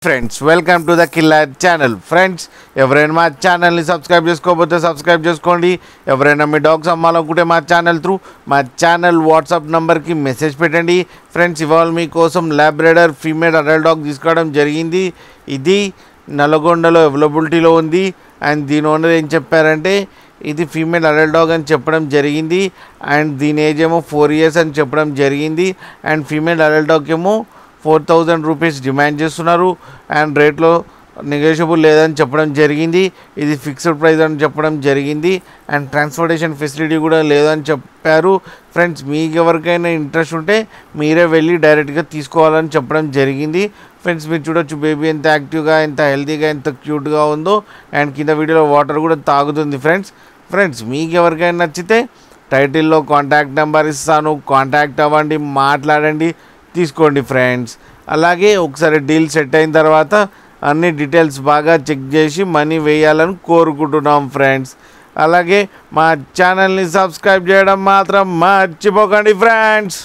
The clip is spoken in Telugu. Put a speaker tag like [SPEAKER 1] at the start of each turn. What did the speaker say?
[SPEAKER 1] Friends welcome to the killer channel. Friends ఎవరైనా మా ఛానల్ని సబ్స్క్రైబ్ చేసుకోకపోతే సబ్స్క్రైబ్ చేసుకోండి. ఎవరైనా మీ డాగ్స్ అమ్మాలనుకుంటే మా ఛానల్ వాట్సాప్ నెంబర్కి మెసేజ్ పెట్టండి. ఫ్రెండ్స్ ఇవాళ మీకోసం ల్యాబ్రేడర్ ఫీమేల్ అడల్ట్ డాగ్ తీసుకోవడం జరిగింది. ఇది నల్గొండలో అవైలబిలిటీలో ఉంది. అండ్ దీని ఓనర్ ఏం చెప్పారంటే ఇది ఫీమేల్ అడల్ట్ డాగ్ అని చెప్పడం జరిగింది. అండ్ దీని ఏజ్ ఏమో 4 years అని చెప్పడం జరిగింది. అండ్ ఫీమేల్ అడల్ట్ డాగ్ ఏమో 4,000 రూపీస్ డిమాండ్ చేస్తున్నారు. అండ్ రేట్లో నెగోషియబుల్ లేదని చెప్పడం జరిగింది. ఇది ఫిక్స్డ్ ప్రైస్ అని చెప్పడం జరిగింది. అండ్ ట్రాన్స్పోర్టేషన్ ఫెసిలిటీ కూడా లేదని చెప్పారు. ఫ్రెండ్స్ మీకు ఎవరికైనా ఇంట్రెస్ట్ ఉంటే మీరే వెళ్ళి డైరెక్ట్గా తీసుకోవాలని చెప్పడం జరిగింది. ఫ్రెండ్స్ మీరు చూడొచ్చు బేబీ ఎంత యాక్టివ్గా, ఎంత హెల్తీగా, ఎంత క్యూట్గా ఉందో. అండ్ కింద వీడియోలో వాటర్ కూడా తాగుతుంది. ఫ్రెండ్స్ మీకు ఎవరికైనా నచ్చితే టైటిల్లో కాంటాక్ట్ నెంబర్ ఇస్తాను, కాంటాక్ట్ అవ్వండి, మాట్లాడండి, తీసుకోండి ఫ్రెండ్స్. అలాగే ఒకసారి డీల్ సెట్ అయిన తర్వాత అన్ని డీటెయిల్స్ బాగా చెక్ చేసి మనీ వేయాలని కోరుకుంటున్నాం ఫ్రెండ్స్. అలాగే మా ఛానల్ని సబ్స్క్రైబ్ చేయడం మాత్రం మర్చిపోకండి ఫ్రెండ్స్.